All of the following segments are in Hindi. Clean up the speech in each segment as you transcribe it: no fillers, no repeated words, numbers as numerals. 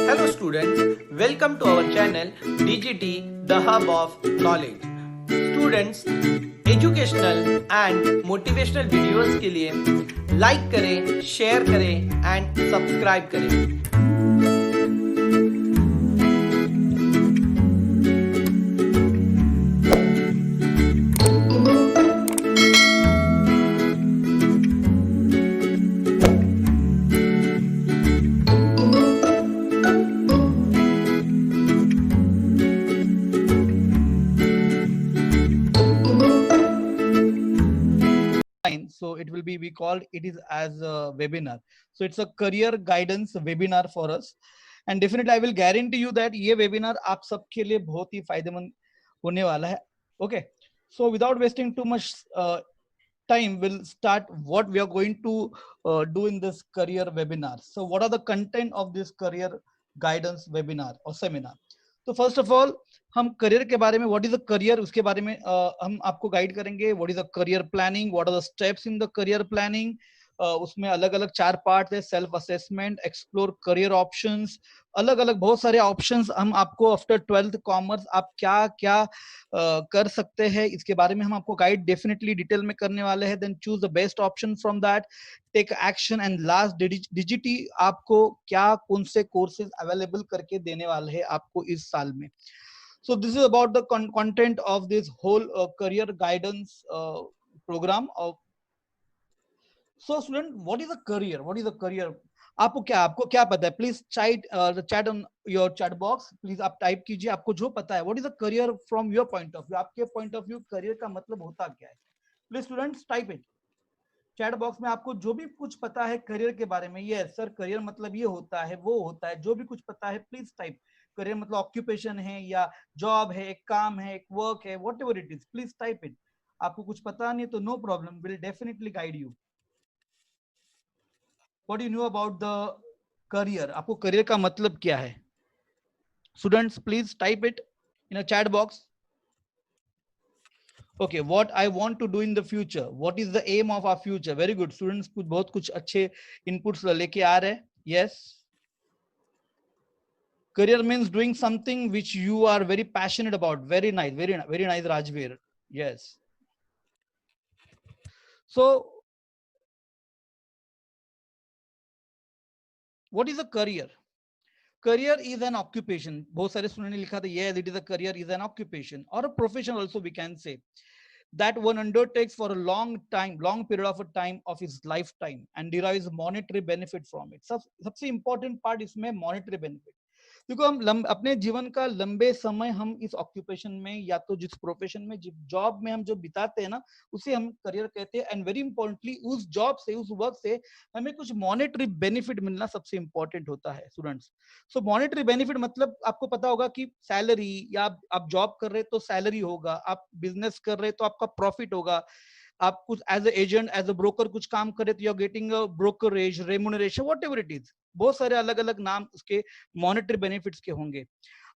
Hello students, welcome to our channel DGT, the hub of knowledge. Students, educational and motivational videos के लिए लाइक करें, शेयर करें एंड सब्सक्राइब करें. So it will be, we called it is as a webinar. So it's a career guidance webinar for us, and definitely I will guarantee you that ये webinar आप सबके लिए बहुत ही फायदेमंद होने वाला है. Okay, so without wasting too much time, we'll start what we are going to do in this career webinar. So what are the content of this career guidance webinar or seminar? तो फर्स्ट ऑफ ऑल हम करियर के बारे में, व्हाट इज द करियर, उसके बारे में हम आपको गाइड करेंगे. What is the career planning, what are the steps in the career planning. उसमें अलग अलग 4 पार्ट है. Self assessment, explore career options, अलग अलग बहुत सारे ऑप्शंस हम आपको आफ्टर 12th कॉमर्स आप क्या क्या कर सकते हैं, इसके बारे में हम आपको गाइड डेफिनेटली डिटेल में करने वाले हैं. Then choose the best option from that, take action, and last डिजिटी आपको क्या कौन से कोर्सेज अवेलेबल करके देने वाले हैं आपको इस साल में. So this is about the content of this whole career guidance program. So student, what is a career? What is a career? आपको क्या पता है? Please chat on your chat box. Please आप टाइप कीजिए आपको जो पता है. What is a career from your point of view? आपके point of view career का मतलब होता क्या है? Please students type it. Chat box में आपको जो भी कुछ पता है करियर के बारे में, ये सर करियर मतलब ये होता है, वो होता है, जो भी कुछ पता है प्लीज टाइप. करियर मतलब ऑक्यूपेशन है या जॉब है, एक काम है, एक वर्क है, whatever it is, please type it. आपको कुछ पता नहीं तो no problem, will definitely guide you. What you know about the career, आपको करियर का मतलब क्या है? Students please type it in a chat box. Okay, what I want to do in the future, what is the aim of our future? Very good students, कुछ बहुत कुछ अच्छे inputs लेके आ रहे हैं. Yes, career means doing something which you are very passionate about. Very nice, very nice Rajveer. Yes, so what is a career? Career is an occupation. बहुत सारे स्टूडेंट ने लिखा था yes, it is a career is an occupation or a profession also we can say, that one undertakes for a long period of a time of his lifetime and derives monetary benefit from it. सबसे important part इसमें monetary benefit. देखो हम अपने जीवन का लंबे समय हम इस ऑक्यूपेशन में या तो जिस प्रोफेशन में, जिस जॉब में हम जो बिताते हैं ना, उसे हम करियर कहते हैं. एंड वेरी इंपॉर्टेंटली उस जॉब से, उस वर्क से हमें कुछ मॉनेटरी बेनिफिट मिलना सबसे इंपॉर्टेंट होता है स्टूडेंट्स. सो मॉनेटरी बेनिफिट मतलब आपको पता होगा कि सैलरी, या आप जॉब कर रहे तो सैलरी होगा, आप बिजनेस कर रहे तो आपका प्रॉफिट होगा, आप कुछ as agent, as a broker कुछ काम करे तो you are getting a brokerage, remuneration, whatever it is. बहुत सारे अलग अलग नाम उसके मॉनेटरी बेनिफिट्स के होंगे.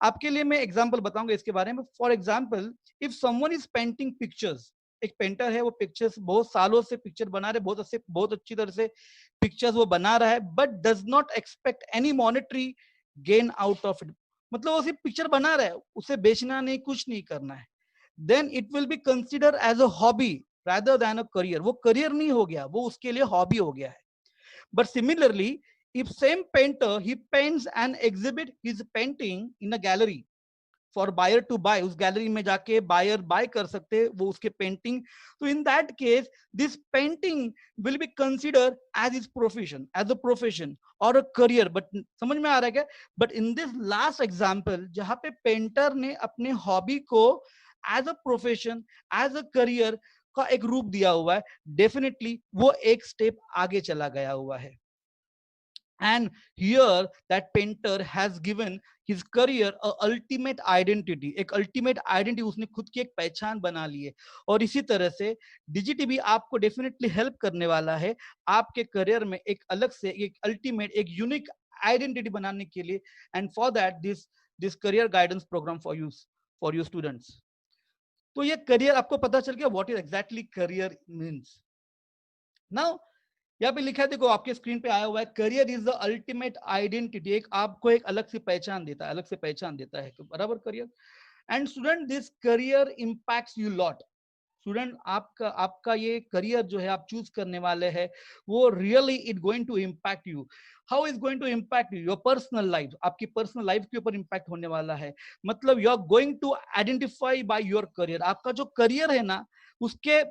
आपके लिए मैं एग्जांपल बताऊंगा इसके बारे में. For example, if someone is painting pictures, एक पेंटर है, वो पिक्चर्स बहुत सालों से पिक्चर बना रहे, बहुत अच्छी तरह से पिक्चर्स वो बना रहा है, but does not expect any monetary gain out of it. मतलब वो सिर्फ पिक्चर बना रहा है, उसे बेचना नहीं, कुछ नहीं करना है. Then it will be consider as a hobby rather than a career. वो करियर नहीं हो गया, वो उसके लिए हॉबी हो गया है. But similarly, if same painter he paints and exhibit his painting in a gallery for buyer to buy, उस गैलरी में जाके बायर बाय कर सकते वो उसके पेंटिंग, तो in that case this painting will be considered as his profession, as a profession or a career. But समझ में आ रहा है क्या? But in this last example जहां पे पेंटर ने अपने हॉबी को as a profession, as a career का एक रूप दिया हुआ है, डेफिनेटली वो एक स्टेप आगे चला गया हुआ है. And here that painter has given his career a ultimate identity. एक ultimate identity, उसने खुद की एक पहचान बना ली है. और इसी तरह से डिजिटी भी आपको डेफिनेटली हेल्प करने वाला है आपके करियर में एक अलग से, एक अल्टीमेट, एक यूनिक आइडेंटिटी बनाने के लिए. And for that this career guidance program for you students. तो ये करियर आपको पता चल गया what is exactly career means. Now यहाँ पे लिखा है, देखो आपके स्क्रीन पे आया हुआ है, career is the ultimate identity. एक आपको एक अलग से पहचान देता है, अलग से पहचान देता है, बराबर career. And student, this career impacts you lot. Student, आपका ये करियर जो है आप चूज करने वाले हैं, वो really it going to impact you. How is going to impact you? Your personal life, आपकी पर्सनल लाइफ के ऊपर इम्पैक्ट होने वाला है। मतलब you are going to identify by your career. आपका जो करियर है ना, उसके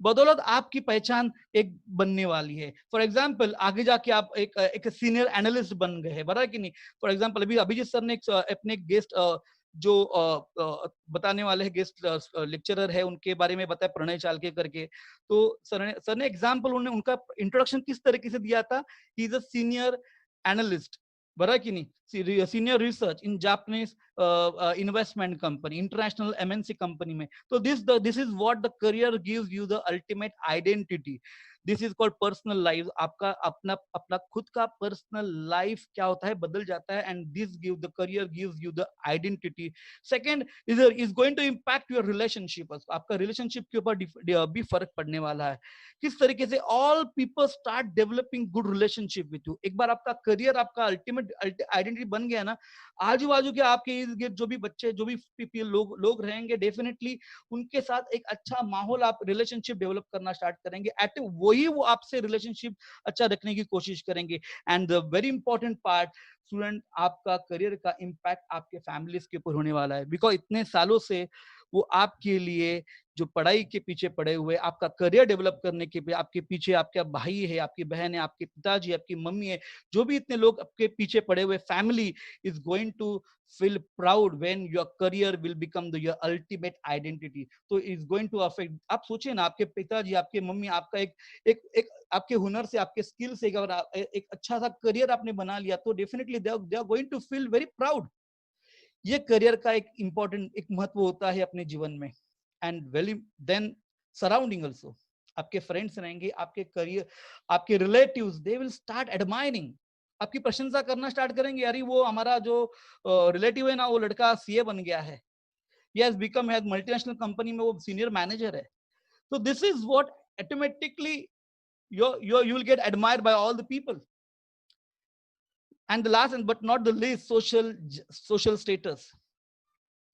बदौलत आपकी पहचान एक बनने वाली है। फॉर एग्जाम्पल, आगे जाके आप एक सीनियर एनालिस्ट बन गए हैं, बराबर कि नहीं? फॉर एग्जाम्पल, अभी अभिजीत सर ने अपने गेस्ट जो बताने वाले हैं, गेस्ट लेक्चरर है, उनके बारे में बताया, प्रणय चालके करके। तो सर ने एग्जाम्पल, उनका इंट्रोडक्शन किस तरीके से दिया था? He is a senior analyst, बराबर कि नहीं? सीनियर रिसर्च इन Japanese investment company, international MNC company में। तो this is what the career gives you, the ultimate identity. This is called personal life. आपका अपना अपना खुद का पर्सनल लाइफ क्या होता है, बदल जाता है। And this give the career gives you the identity. Second is going to impact your relationship. आपका रिलेशनशिप के ऊपर भी फर्क पड़ने वाला है। किस तरीके से? All people start developing good relationship with you. एक बार आपका करियर आपका अल्टीमेट आइडेंटिटी बन गया ना, आजू बाजू के आपके इर्द गिर्द जो भी बच्चे, जो भी लोग रहेंगे, डेफिनेटली उनके साथ एक अच्छा माहौल, आप रिलेशनशिप डेवलप करना स्टार्ट करेंगे। एट वही वो आपसे रिलेशनशिप अच्छा रखने की कोशिश करेंगे। And the very important part, student, आपका करियर का इम्पैक्ट आपके फैमिलीज के ऊपर होने वाला है। बिकॉज इतने सालों से वो आपके लिए जो पढ़ाई के पीछे पड़े हुए, आपका करियर डेवलप करने के आपके पीछे आपका भाई है, आपकी बहन है, आपके पिताजी, आपकी मम्मी है, जो भी इतने लोग आपके पीछे पड़े हुए, family is going to feel proud when your career will become your ultimate identity. तो is going to affect, आप सोचिए ना, आपके पिताजी, आपके मम्मी, आपका एक आपके हुनर से, आपके स्किल से अगर एक अच्छा सा करियर आपने बना लिया, तो definitely they are going to feel very proud. ये करियर का एक इंपॉर्टेंट एक महत्व होता है अपने जीवन में। एंड वेली देन सराउंडिंग ऑल्सो, आपके फ्रेंड्स रहेंगे, आपके करियर, आपके relatives, they will start admiring, आपकी प्रशंसा करना स्टार्ट करेंगे। अरे वो हमारा जो रिलेटिव है ना, वो लड़का सीए बन गया है, ही हैज बिकम, है मल्टीनेशनल कंपनी में वो सीनियर मैनेजर है। तो this is what automatically you will get admired by all the people. And the last but not the least, social status.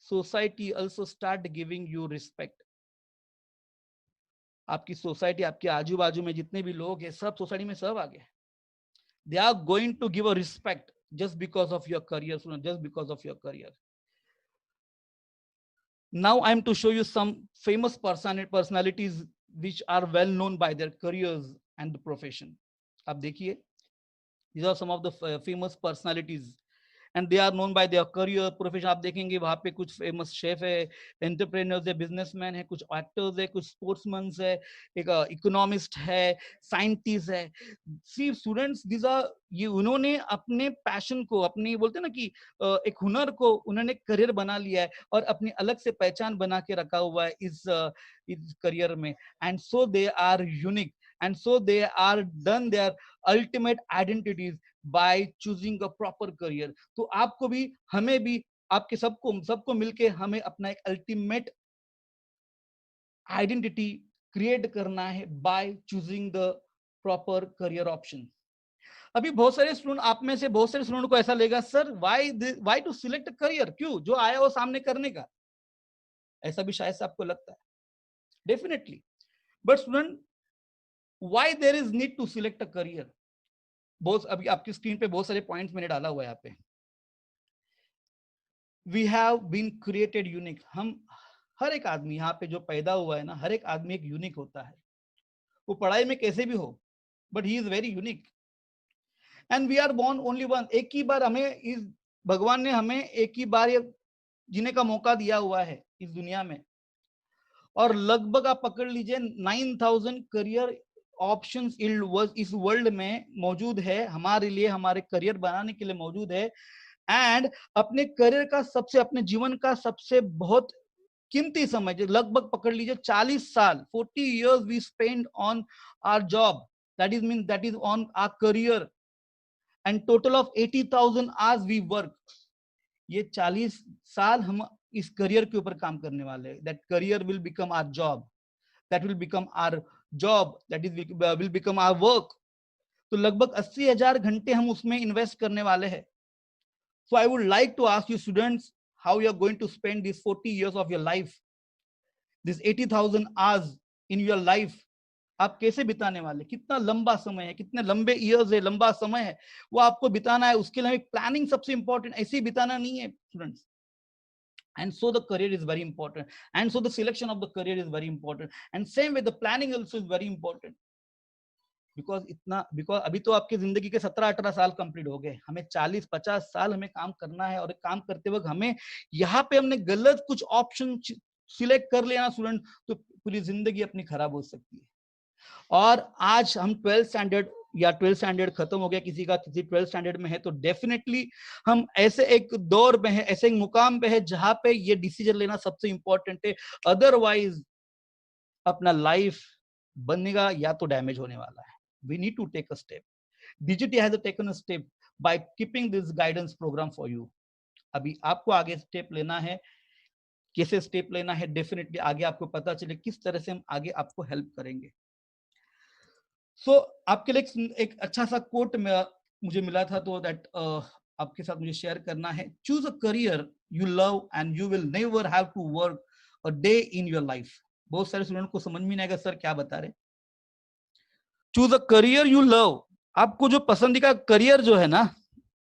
Society also start giving you respect. आपकी सोसाइटी, आपके आजू बाजू में जितने भी लोग हैं, सब सोसाइटी में सब आ गए, they are going to give a respect just because of your career, just because of your career. Now I am to show you some famous personalities which are well known by their careers and the profession. आप देखिए, these are some of the famous personalities and they are known by their career, profession. आप देखेंगे वहां पे कुछ फेमस शेफ है, एंटरप्रेन्योर्स है, बिजनेसमैन है, कुछ एक्टर्स है, कुछ स्पोर्ट्समैन है, एक इकोनॉमिस्ट है, साइंटिस्ट है। सी स्टूडेंट्स, दिस आर, ये उन्होंने अपने पैशन को, अपनी बोलते हैं ना कि एक हुनर को उन्होंने करियर बना लिया है और अपनी अलग से पहचान बना के रखा हुआ है इस करियर में। And so they are unique and so they are done their ultimate identities by choosing a proper career. तो आपको भी, हमें भी, आपके सबको मिलके हमें अपना एक अल्टीमेट आइडेंटिटी क्रिएट करना है by choosing the proper career option. अभी बहुत सारे स्टूडेंट, आप में से बहुत सारे स्टूडेंट को ऐसा लगेगा, sir why to select career, क्यों, जो आया वो सामने करने का, ऐसा भी शायद से आपको लगता है, definitely. But student, why there is need to select a career? बहुत, अभी आपकी स्क्रीन पे बहुत सारे पॉइंट्स मैंने डाला हुआ है यहाँ पे। We have been created unique. हम, हर एक आदमी यहाँ पे जो पैदा हुआ है ना, हर एक आदमी एक यूनिक होता है, वो पढ़ाई में कैसे भी हो, but he is very unique. And we are born only one. एक ही बार हमें, इस भगवान ने हमें एक ही बार ये जीने का मौका दिया हुआ है इस दुनिया में, और लगभग आप पकड़ लीजिए 9000 करियर ऑप्शंस इस वर्ल्ड में मौजूद है, हमारे लिए, हमारे करियर बनाने के लिए मौजूद है। एंड अपने करियर का सबसे, अपने जीवन का सबसे बहुत कीमती समय, जो लगभग पकड़ लीजिए 40 साल, 40 years we spend on our job, that is on our career, and total of 80,000 hours we work. ये 40 साल हम इस करियर के ऊपर काम करने वाले हैं। That career will become our job, that will become our job, that is will become our work. तो लगभग 80,000 घंटे हम उसमें इन्वेस्ट करने वाले हैं. So I would like to ask you students how you are going to spend these 40 years of your life, this 80,000 hours in your life. आप कैसे बिताने वाले, कितना लंबा समय है, कितने लंबे ईयर्स है, लंबा समय है, वो आपको बिताना है. उसके लिए प्लानिंग सबसे इंपॉर्टेंट, ऐसे ही बिताना नहीं है students. And so the career is very important, and so the selection of the career is very important, and same way the planning also is very important. Because अभी तो आपकी जिंदगी के 17-18 साल कंप्लीट हो गए, हमें 40-50 साल हमें काम करना है. और काम करते वक्त हमें यहाँ पे हमने गलत कुछ ऑप्शन सिलेक्ट कर लिया ना स्टूडेंट, तो पूरी जिंदगी अपनी खराब हो सकती है. और आज हम 12th स्टैंडर्ड या 12th स्टैंडर्ड खत्म हो गया किसी का, किसी 12th स्टैंडर्ड में है, तो डेफिनेटली हम ऐसे एक दौर में है, ऐसे एक मुकाम पे है जहां पे ये डिसीजन लेना सबसे इंपॉर्टेंट है. अदरवाइज अपना लाइफ बनेगा या तो डैमेज होने वाला है. We need to take a step. DGT has taken a step by keeping this guidance program for you. अभी आपको आगे स्टेप लेना है, कैसे स्टेप लेना है, डेफिनेटली आगे आपको पता चले किस तरह से हम आगे आपको हेल्प करेंगे. सो आपके लिए एक अच्छा सा कोट मुझे मिला था, तो दैट आपके साथ मुझे शेयर करना है. Choose a career you love and you will never have to work a day in your life. बहुत सारे स्टूडेंट को समझ में नहीं आएगा सर क्या बता रहे. Choose a career you love. आपको जो पसंदीदा करियर जो है ना,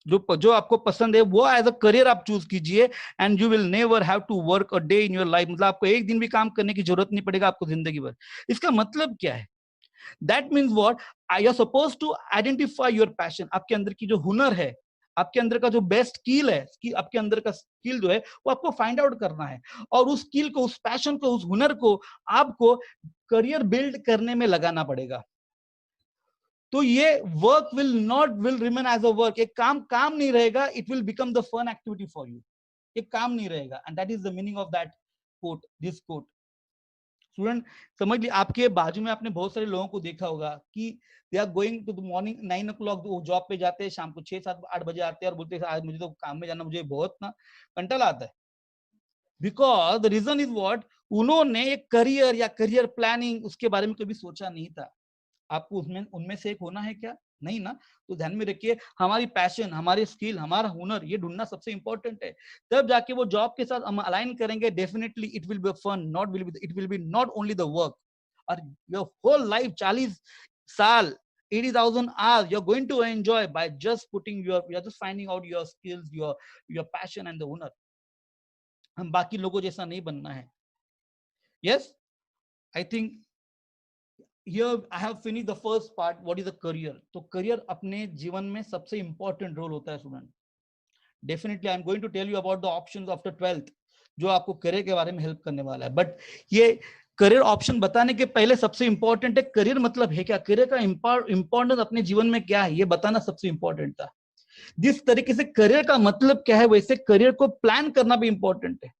जो आपको पसंद है, वो एज अ करियर आप चूज कीजिए. And you will never have to work a day in your life. मतलब आपको एक दिन भी काम करने की जरूरत नहीं पड़ेगा आपको जिंदगी भर. इसका मतलब क्या है? That means what, you are suppose to identify your passion. आपके अंदर की जो हुनर है, आपके अंदर का जो बेस्ट स्किल है, आपके अंदर का स्किल जो है वो आपको फाइंड आउट करना है. और उस स्किल को, उस पैशन को, उस हुनर को आपको करियर बिल्ड करने में लगाना पड़ेगा. तो ये work will remain as a work. एक काम नहीं रहेगा. It will become the fun activity for you. एक काम नहीं रहेगा. And that is the meaning of that quote, this quote. Student समझ लीजिए, आपके बाजू में आपने बहुत सारे लोगों को देखा होगा कि they are going to the morning 9 o'clock, वो जॉब पे जाते हैं, शाम को 6-7-8 बजे आते हैं और बोलते हैं आज मुझे तो काम में जाना, मुझे बहुत ना कंटाला आता है. Because the reason is what, उन्होंने एक करियर या करियर प्लानिंग उसके बारे में कभी सोचा नहीं था. आपको उनमें से एक होना है क्या? नहीं ना. तो ध्यान में रखिए, हमारी पैशन, हमारी स्किल, हमारा हुनर, ये ढूंढना सबसे इंपॉर्टेंट है. तब जाके वो जॉब के साथ हम अलाइन करेंगे. Definitely it will be fun, it will be not only the work. और योर होल लाइफ 40 साल 80,000 hours you're going to enjoy by just you're just finding out your skills, your passion and the hunar. हम बाकी लोगों जैसा नहीं बनना है. Yes, I think here I have finished the first part. What is a career? तो career अपने जीवन में सबसे important role होता है student. Definitely I am going to tell you about the options after 12th, जो आपको करियर के बारे में हेल्प करने वाला है. बट ये करियर ऑप्शन बताने के पहले सबसे इंपॉर्टेंट है करियर मतलब है क्या, करियर का इंपॉर्टेंस अपने जीवन में क्या है, ये बताना सबसे इंपॉर्टेंट था. जिस तरीके से करियर का मतलब क्या है, वैसे करियर को प्लान करना भी इंपॉर्टेंट है.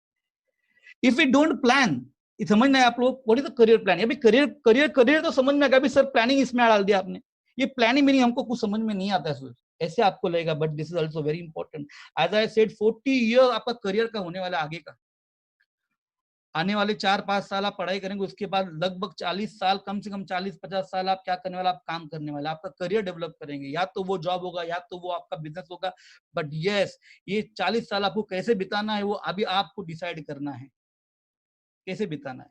इफ यू डोंट प्लान, समझना है आप लोग what is the career plan. अभी करियर तो समझ में आएगा. अभी सर प्लानिंग इसमें डाल दिया आपने, ये प्लानिंग मीनिंग हमको कुछ समझ में नहीं आता है, ऐसे आपको लगेगा. But this is also very important. As I said 40 year आपका करियर का होने वाला आगे का. आने वाले 4-5 साल आप पढ़ाई करेंगे, उसके बाद लगभग 40 साल, कम से कम 40-50 साल आप क्या करने वाले, आप काम करने वाले, आपका करियर डेवलप करेंगे. या तो वो जॉब होगा या तो वो आपका बिजनेस होगा. बट यस, ये 40 साल आपको कैसे बिताना है वो अभी आपको डिसाइड करना है कैसे बिताना है.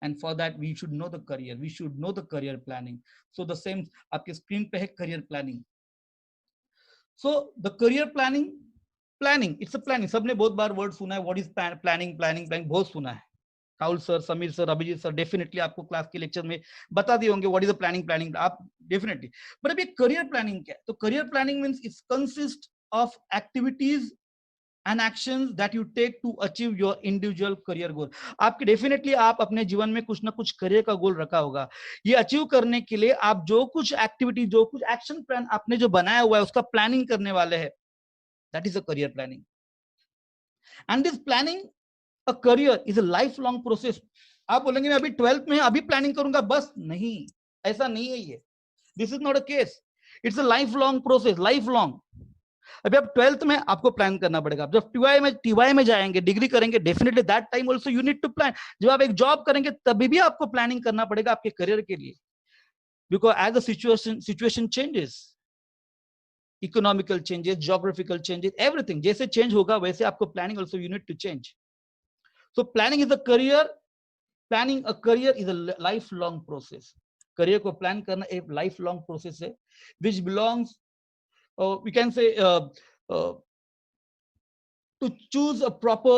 And for that we should know the career, we should know the career planning. So the same आपके स्क्रीन पे है career planning. So the career planning, it's a planning. सबने बहुत बार वर्ड सुना है, what is planning, बहुत सुना है. Rahul sir, Sameer sir, Abhijit sir definitely आपको क्लास के लेक्चर में बता दिए होंगे what is the planning आप डेफिनेटली. बट अभी करियर प्लानिंग क्या है? तो career planning means it's consist of activities and actions that you take to achieve your individual career goal. आपके डेफिनेटली आप अपने जीवन में कुछ ना कुछ करियर का गोल रखा होगा. ये अचीव करने के लिए आप जो कुछ एक्टिविटी, जो कुछ एक्शन प्लान आपने जो बनाया हुआ है उसका प्लानिंग करने वाले हैं. That is a career planning. And this planning a career is a life long process. आप बोलेंगे मैं अभी 12th में अभी प्लानिंग करूंगा, बस नहीं, ऐसा नहीं है ये. This is not a case. It's a life long process, life long. अभी आप 12th में आपको प्लान करना पड़ेगा. जब टीवाई में जाएंगे, डिग्री करेंगे, definitely that time also you need to plan. जब आप एक जॉब करेंगे तभी भी आपको प्लानिंग करना पड़ेगा आपके करियर के लिए. because as the situation changes, economical changes, geographical changes, everything जैसे change होगा वैसे आपको planning also you need to change. So planning is a career. Planning a career is a lifelong process. Career को plan करना एक lifelong process है, which belongs, we can say, to choose a proper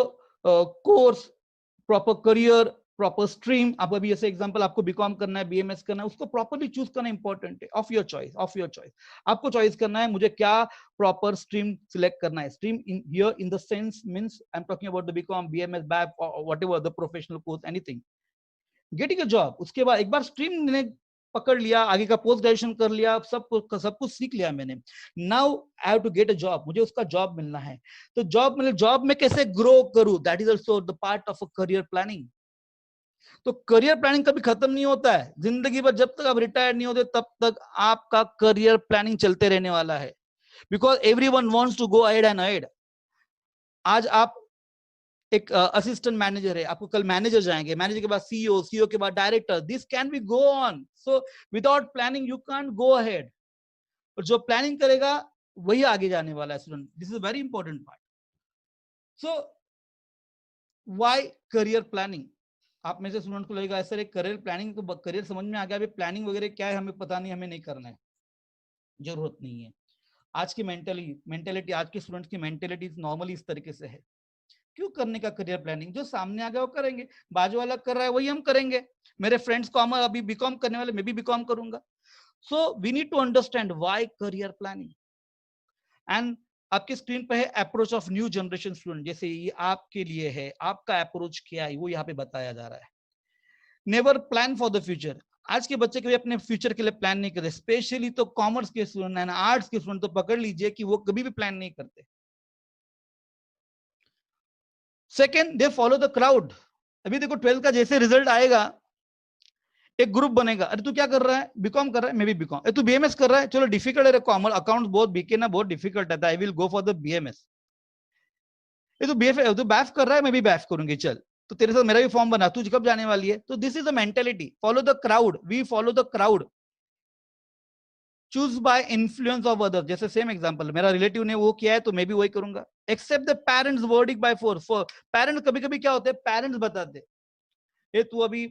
course, proper career, proper stream. आप अभी ऐसे एग्जांपल, आपको बीकॉम करना है, बीएमएस करना है, उसको प्रॉपर्ली चूज करना इंपॉर्टेंट है. ऑफ योर चॉइस आपको चॉइस करना है मुझे क्या प्रॉपर स्ट्रीम सिलेक्ट करना है. Stream in here in the sense means I am talking about the BCom, BMS, BAF, whatever the professional course, anything. Getting a job, उसके बाद एक बार स्ट्रीम ने पकड़ लिया, आगे का पोस्ट ग्रेजुएशन कर लिया, सब कुछ सीख लिया मैंने. Now I have to get a job, मुझे उसका जॉब मिलना है. तो जॉब में कैसे ग्रो करूं, that is also the part of a career planning. तो करियर प्लानिंग कभी खत्म नहीं होता है जिंदगी भर. जब तक आप रिटायर नहीं होते तब तक आपका करियर प्लानिंग चलते रहने वाला है, because everyone wants to go ahead and ahead. आज आप एक असिस्टेंट मैनेजर है, आपको कल मैनेजर जाएंगे, मैनेजर के बाद सीईओ, सीईओ के बाद director. This can be go on. So without planning you can't go ahead. और जो प्लानिंग करेगा वही आगे जाने वाला है student. This is very important part. So why career planning? आप में से स्टूडेंट को लगेगा सर एक करियर प्लानिंग, तो करियर समझ में आ गया, अभी प्लानिंग वगैरह क्या है हमें पता नहीं, हमें नहीं करना है. जरूरत नहीं है. आज की मेंटेलिटी, आज के स्टूडेंट्स की मेंटेलिटी नॉर्मली इस तरीके से है. क्यों करने का करियर प्लानिंग? जो सामने आ गया वो करेंगे, बाजू वाला कर रहा है वही हम करेंगे. मेरे फ्रेंड्स को हम अभी बीकॉम करने वाले, मैं भी बीकॉम करूंगा. So we need to understand why career planning. And आपकी स्क्रीन पे है approach of new generation student. जैसे ये आपके लिए है, आपका अप्रोच क्या है वो यहाँ पे बताया जा रहा है. Never plan for the future. आज के बच्चे कभी अपने फ्यूचर के लिए प्लान नहीं करते, स्पेशली तो कॉमर्स के स्टूडेंट एंड आर्ट्स के स्टूडेंट तो पकड़ लीजिए कि वो कभी भी प्लान नहीं करते. Second, they follow the crowd. अभी देखो 12th का जैसे रिजल्ट आएगा, एक ग्रुप बनेगा. अरे तू क्या कर रहा है? बीकॉम कर रहा है, मैं भी बीकॉम. तू बीएमएस कर रहा है, चलो डिफिकल्ट है, कॉमर्स अकाउंट्स बहुत बीके ना, बहुत डिफिकल्ट है, I will go for the BMS. तू बैफ कर रहा है, मैं भी बैफ करूंगी, चल तो तेरे साथ मेरा भी फॉर्म बना, तू कब जाने वाली है? तो this is the mentality, follow the crowd. We follow the crowd, choose by influence of others. जैसे सेम एग्जांपल, मेरा रिलेटिव ने वो किया है तो मैं भी वही करूंगा. Except the parents wording by force. Parents कभी कभी क्या होते हैं, पेरेंट्स बताते ये तू अभी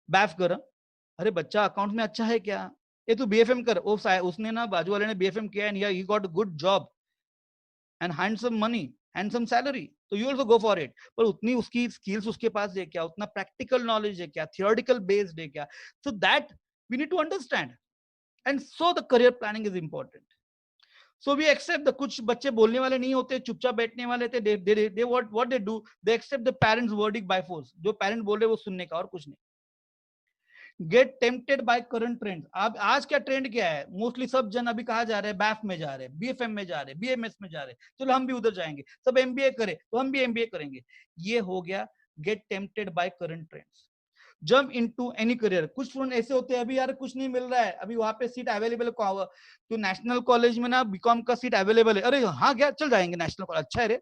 बैफ कर. अरे बच्चा अकाउंट में अच्छा है क्या? ये तू बीएफएम कर. उसने ना, बाजू वाले ने बीएफएम किया and he got good job and handsome money, handsome salary, तो you also go for it. पर उतनी उसकी स्किल्स उसके पास है क्या? उतना प्रैक्टिकल नॉलेज है क्या? थियोरेटिकल बेस्ड है क्या? So that we need to understand. And so the career planning is important. So we except the, कुछ बच्चे बोलने वाले नहीं होते, चुपचाप बैठने वाले थे. They what they do, they accept the parents wording by force. जो पेरेंट बोल रहे वो सुनने का, और कुछ नहीं. Get tempted by current trend. अब आज क्या ट्रेंड क्या है? मोस्टली सब जन अभी कहा जा रहे हैं, बैफ में जा रहे हैं, बीएफएम में जा रहे हैं, बीएमएस में जा रहे हैं, चलो हम भी उधर जाएंगे. सब एमबीए करे तो हम भी एमबीए करेंगे. ये हो गया get tempted by current trends. Jump into any career. कुछ स्टूडेंट ऐसे होते हैं, अभी यार कुछ नहीं मिल रहा है, अभी वहां पे सीट अवेलेबल है, तो नेशनल कॉलेज में ना बीकॉम का सीट अवेलेबल है. अरे हाँ क्या, चल जाएंगे नेशनल कॉलेज, अच्छा है रे.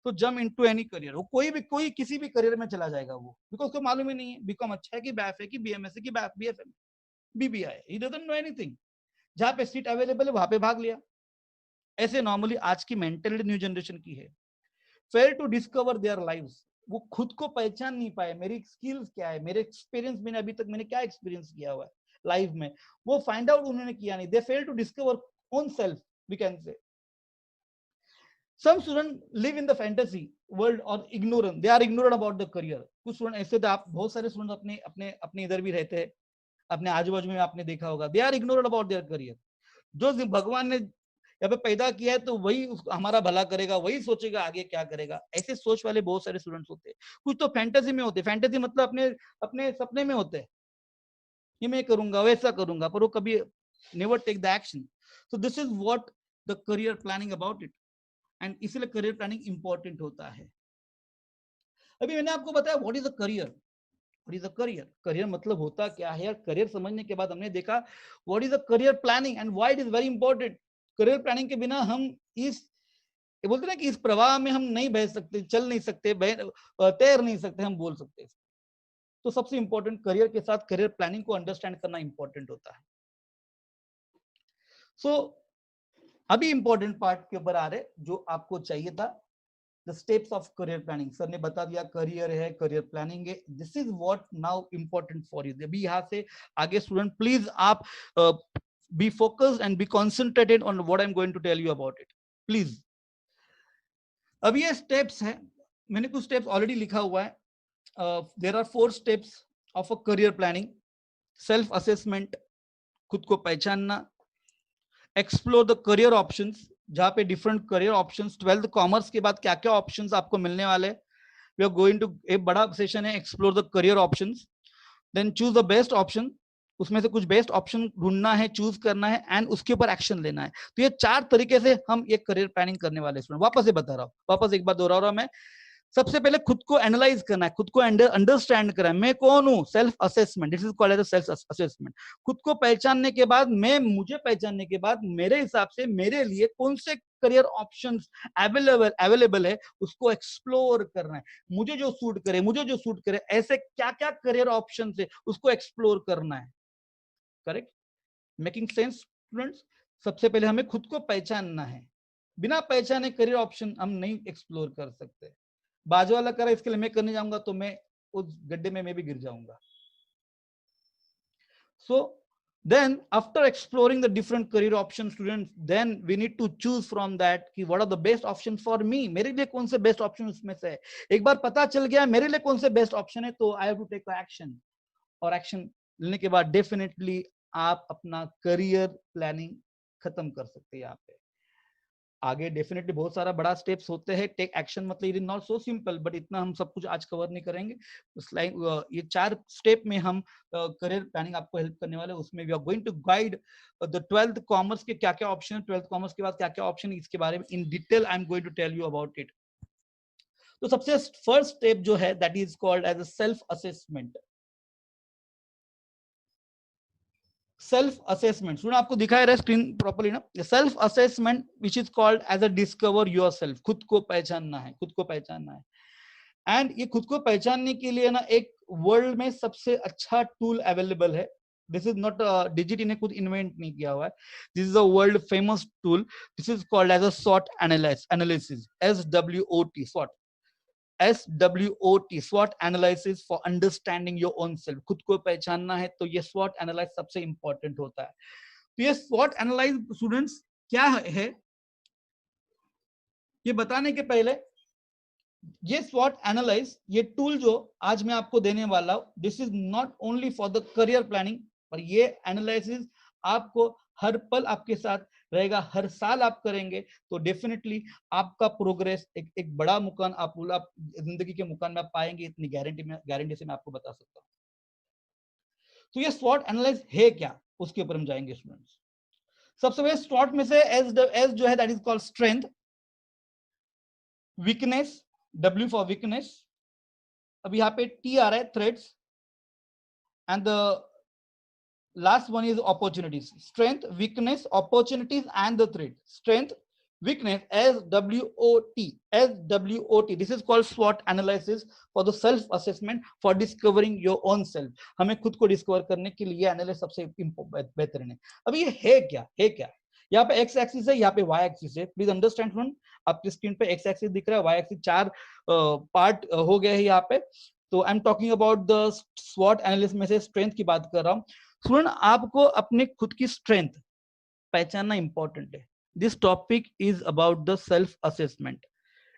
तो जम इनटू एनी करियर. वो कोई किसी भी करियर में चला जाएगा वो, बिकॉज उसको मालूम ही नहीं है बीकॉम अच्छा है कि बैफ है कि बीएमएस है कि BFM, BBI, he doesn't know anything. जहां पे सीट अवेलेबल है वहां पे भाग लिया. ऐसे नॉर्मली आज की मेंटेलिटी न्यू जनरेशन की है. Fail to discover their lives. वो खुद को पहचान नहीं पाए, मेरी स्किल्स क्या है, मेरे एक्सपीरियंस, मैंने अभी तक मैंने क्या एक्सपीरियंस किया हुआ है लाइफ में, वो फाइंड आउट उन्होंने किया नहीं. They fail to discover own self, we can say. Some students live in the fantasy world or ignorant. They are ignorant about the career. कुछ स्टूडेंट ऐसे तो, आप बहुत सारे स्टूडेंट अपने अपने अपने इधर भी रहते हैं, अपने आजू बाजू में आपने देखा होगा. They are ignorant about their career. जो भगवान ने यहाँ पे पैदा किया है तो वही हमारा भला करेगा, वही सोचेगा आगे क्या करेगा. ऐसे सोच वाले बहुत सारे स्टूडेंट्स होते हैं. कुछ तो फैंटेसी में होते हैं. फैंटेसी मतलब अपने अपने सपने में होते हैं, ये मैं करूंगा वैसा करूंगा, पर वो कभी never take the action. So this is what the career planning about it. And इसीलिए करियर प्लानिंग इंपॉर्टेंट होता है. अभी मैंने आपको बताया what is a career. What is a career, career मतलब होता क्या है यार. करियर समझने के बाद हमने देखा what is a career planning and why it is very important. Career planning के बिना हम इस, ये बोलते ना कि इस प्रवाह में हम नहीं बह सकते, चल नहीं सकते, तैर नहीं सकते, हम बोल सकते. तो सबसे इंपॉर्टेंट करियर के साथ करियर प्लानिंग को अंडरस्टैंड करना इंपॉर्टेंट होता है। सो अभी इंपॉर्टेंट पार्ट के ऊपर आ रहे जो आपको चाहिए था, the steps of career planning. Sir ने बता दिया करियर है, करियर प्लानिंग है, this is what now important for you. अभी यहाँ से आगे स्टूडेंट प्लीज आप be focused and be concentrated on what I am going to tell you about it please. अब ये स्टेप्स है, मैंने कुछ स्टेप्स ऑलरेडी लिखा हुआ है। There are 4 steps of a career planning. Self assessment, खुद को पहचानना, एक्सप्लोर द करियर ऑप्शंस, जहां पे different career options, 12th commerce के बाद क्या क्या ऑप्शंस आपको मिलने वाले, वी आर गोइंग टू, एक बड़ा सेशन है explore the career options. Then choose the best option, उसमें से कुछ बेस्ट ऑप्शन ढूंढना है, चूज करना है एंड उसके ऊपर एक्शन लेना है। तो ये 4 तरीके से हम ये करियर प्लानिंग करने वाले स्टूडेंट। वापस से बता रहा हूँ, वापस एक बार दोहरा रहा हूं मैं। सबसे पहले खुद को एनालाइज करना है, खुद को अंडरस्टैंड करना है, मैं कौन हूं, self assessment, this is called as self assessment. खुद को पहचानने के बाद, मुझे पहचानने के बाद मेरे हिसाब से मेरे लिए कौन से करियर ऑप्शंस अवेलेबल है उसको एक्सप्लोर करना है। मुझे जो सूट करे ऐसे क्या क्या करियर ऑप्शन है उसको एक्सप्लोर करना है। Correct, making sense students? सबसे पहले हमें खुद को पहचानना है, बिना पहचाने करियर ऑप्शन हम नहीं एक्सप्लोर कर सकते। बाजू वाला करा इसके लिए मैं करने जाऊंगा तो मैं उस गड्ढे में मैं भी गिर जाऊंगा। So then after exploring the different career options students, then we need to choose from that कि what are the best options for me, मेरे लिए कौन से बेस्ट ऑप्शन उसमें से है। एक बार पता चल गया मेरे लिए कौन से बेस्ट ऑप्शन है तो I have to take action, और एक्शन लेने के बाद डेफिनेटली आप अपना करियर प्लानिंग खत्म कर सकते हैं। यहाँ पे आगे डेफिनेटली बहुत सारा बड़ा स्टेप्स होते हैं, टेक एक्शन मतलब it is not so simple, but इतना हम सब कुछ आज कवर नहीं करेंगे। ये 4 स्टेप में हम करियर प्लानिंग आपको हेल्प करने वाले हैं। उसमें we are going to guide the 12th commerce के क्या क्या ऑप्शन है, 12th कॉमर्स के बाद क्या क्या ऑप्शन है, इसके बारे में in detail I am going to tell you about it. तो सबसे फर्स्ट स्टेप जो है that is called as a self assessment. Self assessment सुना, आपको दिखाई रहा स्क्रीन प्रॉपर्ली ना, self assessment which is called as a discover yourself. खुद को पहचानना है, खुद को पहचानना है। एंड ये खुद को पहचानने के लिए ना एक वर्ल्ड में सबसे अच्छा टूल अवेलेबल है। दिस इज नॉट डिजिटी ने खुद इन्वेंट नहीं किया हुआ है, this is a world famous tool. This is called as a SWOT analysis, SWOT, SWOT, SWOT, SWOT analysis for understanding your own self. खुद को पहचानना है तो ये SWOT एनालाइज सबसे इंपॉर्टेंट होता है। तो ये SWOT एनालाइज स्टूडेंट्स क्या है, ये बताने के पहले ये SWOT एनालाइज, ये टूल जो आज मैं आपको देने वाला हूं, this is not only for the career planning, पर ये एनालिसिस आपको हर पल आपके साथ रहेगा, हर साल आप करेंगे तो डेफिनेटली आपका प्रोग्रेस एक बड़ा मुकाम आप जिंदगी के मुकाम में आप पाएंगे, इतनी गारंटी से मैं आपको बता सकता हूँ। तो ये SWOT एनालाइज है क्या, उसके ऊपर हम जाएंगे स्टूडेंट्स। सबसे पहले SWOT में से एस जो है that is called strength, weakness, W for weakness, अब यहाँ पे T आ रहा है threads, and the last one is opportunities, strength, weakness, opportunities and the threat, strength, weakness, SWOT, this is called SWOT analysis for the self assessment for discovering your own self। हमें खुद को डिस्कवर करने के लिए एनालिसिस सबसे बेहतरीन है। अब ये है क्या, यहाँ पे एक्स एक्सिस है, यहाँ पे वाई एक्सिस है। प्लीज अंडरस्टैंड फ्रेंड, आपकी स्क्रीन पे एक्स एक्सिस दिख रहा है, वाई एक्सिस, 4 पार्ट हो गए हैं यहाँ पे। तो I am talking about the SWOT analysis में से स्ट्रेंथ की बात कर रहा हूँ। स्टूडेंट आपको अपने खुद की स्ट्रेंथ पहचानना इंपॉर्टेंट है। This topic is about the self assessment,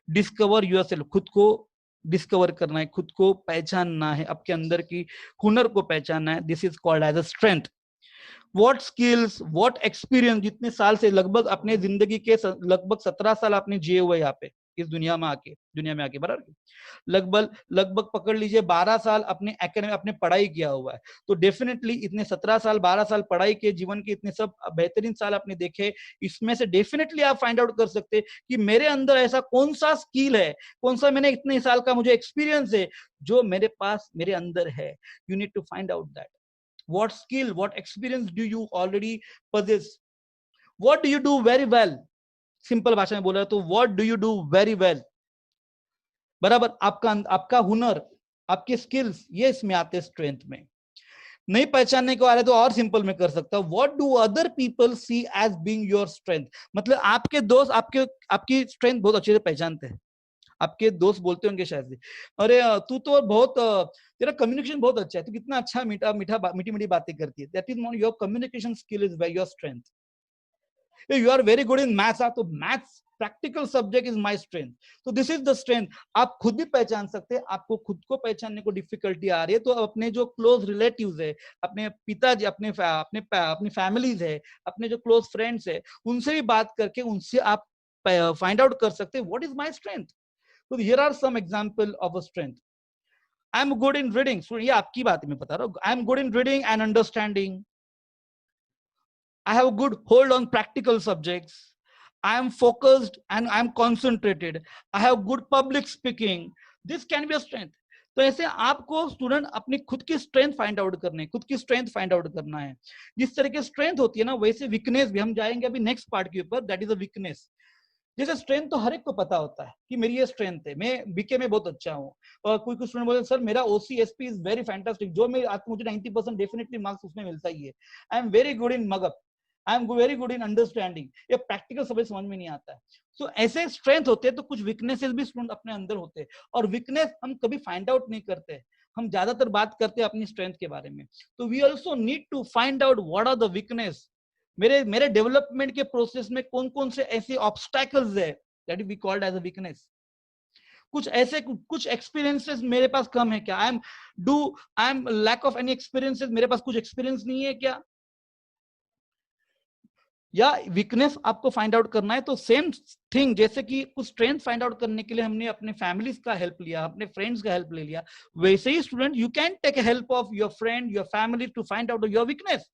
discover yourself, खुद को डिस्कवर करना है, खुद को पहचानना है, आपके अंदर की हुनर को पहचानना है। This is called as a strength. What skills, what experience, जितने साल से लगभग अपने जिंदगी के लगभग 17 साल आपने जिए हुए यहाँ पे इस दुनिया में आके बराबर, लगभग पकड़ लीजिए 12 साल अपने एकेडमी अपने पढ़ाई किया हुआ है। तो डेफिनेटली इतने 17 साल 12 साल पढ़ाई के जीवन के इतने सब बेहतरीन साल आपने देखे, इसमें से डेफिनेटली आप फाइंड आउट कर सकते कि मेरे अंदर ऐसा कौन सा स्किल है, कौन सा मैंने इतने साल का मुझे एक्सपीरियंस है जो मेरे पास मेरे अंदर है। You need to find out that what skill, what experience do you already possess, what do you do very well। Simple भाषा में बोला तो what do you do very well, बराबर। आपका हुनर, आपके स्किल्स, ये इसमें आते हैं स्ट्रेंथ में। नहीं पहचानने को आ रहे तो और सिंपल में कर सकता हूं, what do other people see as being your strength. मतलब आपके दोस्त आपकी स्ट्रेंथ बहुत अच्छे से पहचानते हैं। आपके दोस्त बोलते होंगे शायद से, अरे तू तो बहुत तेरा कम्युनिकेशन बहुत अच्छा है, तू कितना अच्छा मीठी मीठी बातें करती है, that is not your communication skill, is your strength. You are very good in maths, तो maths practical subject is my strength, तो दिस इज द स्ट्रेंथ। आप खुद भी पहचान सकते हैं, आपको खुद को पहचानने को डिफिकल्टी आ रही है तो अपने जो क्लोज रिलेटिव्स है, अपने पिताजी, अपनी फैमिलीज है, अपने जो क्लोज फ्रेंड्स है, उनसे भी बात करके उनसे आप फाइंड आउट कर सकते हैं व्हाट इज माय स्ट्रेंथ। तो here are some example of a strength. I am good in reading, ये आपकी बात मैं बता रहा हूँ। I am good in reading and understanding. I have a good hold on practical subjects. I am focused and I am concentrated. I have good public speaking. This can be a strength. तो ऐसे आपको स्टूडेंट अपनी खुद की स्ट्रेंथ फाइंड आउट करनी है, खुद की स्ट्रेंथ फाइंड आउट करना है। जिस तरह की स्ट्रेंथ होती है ना, वैसे वीकनेस भी हम जाएंगे अभी नेक्स्ट पार्ट के ऊपर, दैट इज अ वीकनेस। जैसे स्ट्रेंथ तो हर एक को पता होता है कि मेरी ये स्ट्रेंथ है, मैं बीके में बहुत अच्छा हूँ, और कोई कुछ स्टूडेंट बोलते सर मेरा ओसी एसपी इज वेरी फैंटास्टिक, जो मैं मुझे 90% डेफिनेटली मार्क्स उसमें मिलता ही है। I am very good in mug up, I am very good in understanding. ये प्रैक्टिकल समझ में नहीं आता है। सो ऐसे स्ट्रेंथ होते हैं, तो कुछ वीकनेसेस भी स्टूडेंट अपने अंदर होते हैं, और वीकनेस हम कभी फाइंड आउट नहीं करते, हम ज्यादातर बात करते हैं अपनी स्ट्रेंथ के बारे में। तो we also need to find out what are the weakness. मेरे मेरे डेवलपमेंट के प्रोसेस में कौन कौन से ऐसे ऑब्स्टैकल्स है that is be called as a weakness. कुछ एक्सपीरियंसेस मेरे पास कम है क्या, I am lack of any experiences, मेरे पास कुछ एक्सपीरियंस नहीं है क्या, या वीकनेस आपको फाइंड आउट करना है। तो सेम थिंग, जैसे कि कुछ स्ट्रेंथ फाइंड आउट करने के लिए हमने अपने फैमिलीज का हेल्प लिया, अपने फ्रेंड्स का हेल्प ले लिया, वैसे ही student you can take help of your friend, your family to find out your weakness.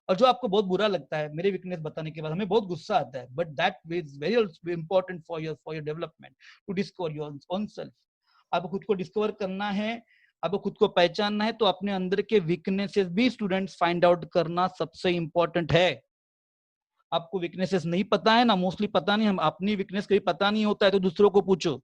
और जो आपको बहुत बुरा लगता है मेरे वीकनेस बताने के बाद, हमें बहुत गुस्सा आता है, but that is very important for your development to discover your own self. आपको खुद को डिस्कवर करना है, आपको खुद को पहचानना है, तो अपने अंदर के वीकनेसेस भी स्टूडेंट्स फाइंड आउट करना सबसे इंपॉर्टेंट है। आपको वीकनेसेस नहीं पता है ना, मोस्टली पता नहीं, हम अपनी वीकनेस कभी पता नहीं होता है तो दूसरों को पूछो,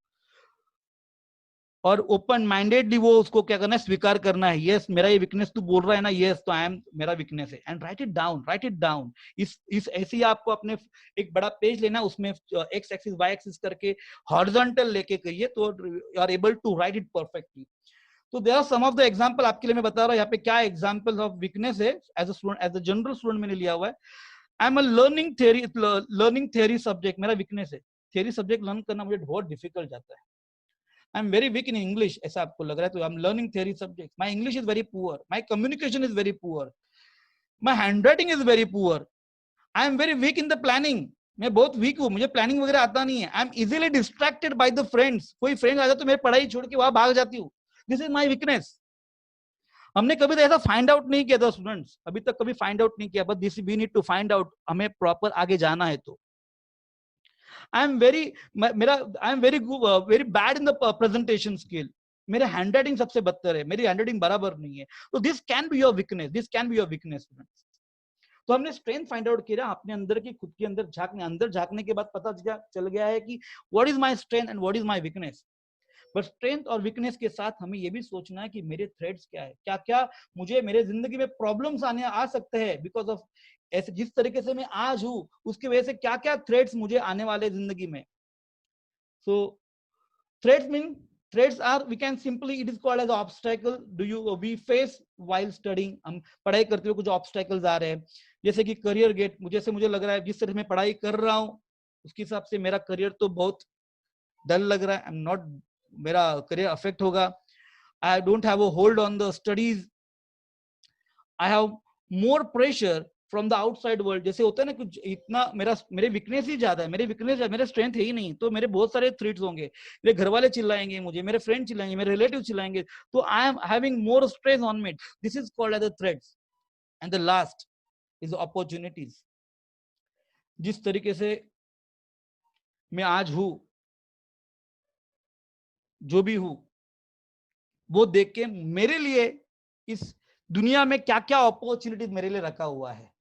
और ओपन माइंडेडली वो उसको क्या करना है, स्वीकार करना है। यस मेरा ये वीकनेस तू बोल रहा है ना, यस तो आई एम, मेरा वीकनेस है, and right it down, right it down. इस ऐसे ही आपको अपने एक बड़ा पेज लेना, उसमें एक्स एक्सिस वाई एक्सिस करके हॉरिजॉन्टल लेके कहिए, तो you are able to write it perfectly. तो there are some of the example आपके लिए मैं बता रहा हूँ यहाँ पे, क्या एग्जांपल्स ऑफ वीकनेस है as a student, as a general student मैंने लिया हुआ है। I am a learning theory subject, मेरा वीकनेस है, थ्योरी सब्जेक्ट लर्न करना मुझे बहुत डिफिकल्ट जाता है। I am very weak in English, ऐसा आपको लग रहा है, तो I am learning theory subject, my English is very poor, my communication is very poor, my handwriting is very poor, I am very weak in the planning, मैं बहुत वीक हूँ, मुझे प्लानिंग वगैरह आता नहीं है। I M easily distracted by the friends, कोई फ्रेंड आ जाए तो मेरी पढ़ाई छोड़ के वहां भाग जाती हूँ, दिस इज माय वीकनेस। हमने कभी तो ऐसा फाइंड आउट नहीं किया था स्टूडेंट्स, अभी तक कभी फाइंड आउट नहीं किया, but this we need to find out, हमें प्रॉपर आगे जाना है। तो आई एम वेरी मेरा I am very bad in the presentation skill, मेरे हैंडराइटिंग सबसे बदतर है, मेरी हैंडराइटिंग बराबर नहीं है। तो this can be your weakness, this can be your weakness students. तो हमने स्ट्रेंथ फाइंड आउट किया, अपने अंदर की, खुद के अंदर झांकने के बाद पता चल गया है कि what is my strength and what is my weakness. But strength और वीकनेस के साथ हमें यह भी सोचना है कि मेरे थ्रेड्स क्या है, क्या क्या मुझे मेरे जिंदगी में प्रॉब्लम्स आ सकते हैं बिकॉज ऑफ, ऐसे जिस तरीके से मैं आज हूं उसकी वजह से क्या क्या थ्रेड्स मुझे आने वाले जिंदगी में। सो threats mean, threats are, we can simply, it is called as obstacle do you we face while studying। हम पढ़ाई करते हुए कुछ ऑब्स्टेकल्स आ रहे हैं, जैसे कि करियर गेट, मुझे लग रहा है जिस तरह मैं पढ़ाई कर रहा हूँ उसके हिसाब से मेरा करियर तो बहुत डल लग रहा है, आई एम नॉट, मेरा करियर अफेक्ट होगा। I don't have a hold on the studies, I have more pressure from the outside world. जैसे होता है ना कुछ इतना, मेरे वीकनेस ही ज्यादा है, मेरे स्ट्रेंथ है ही नहीं, तो मेरे बहुत सारे थ्रेट्स होंगे, मेरे घर वाले चिल्लाएंगे मुझे, मेरे फ्रेंड चिल्लाएंगे, मेरे रिलेटिव चिल्लाएंगे, तो I am having more stress on me, this is called as the threats. And the last is opportunities. जिस तरीके से मैं आज हूं, जो भी हूं, वो देख के मेरे लिए इस दुनिया में क्या क्या अपॉर्चुनिटीज मेरे लिए रखा हुआ है,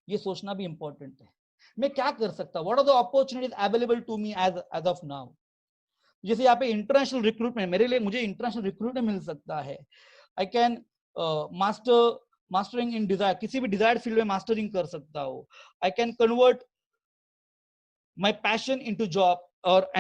ये सोचना भी इंपॉर्टेंट है। मैं क्या कर सकता हूं, what are the opportunities available to me as of now. जैसे यहाँ पे इंटरनेशनल रिक्रूटमेंट, मेरे लिए मुझे इंटरनेशनल रिक्रूटमेंट मिल सकता है। I can mastering in desire, किसी भी डिजायर्ड फील्ड में मास्टरिंग कर सकता हूँ। I can convert my passion into job और एनी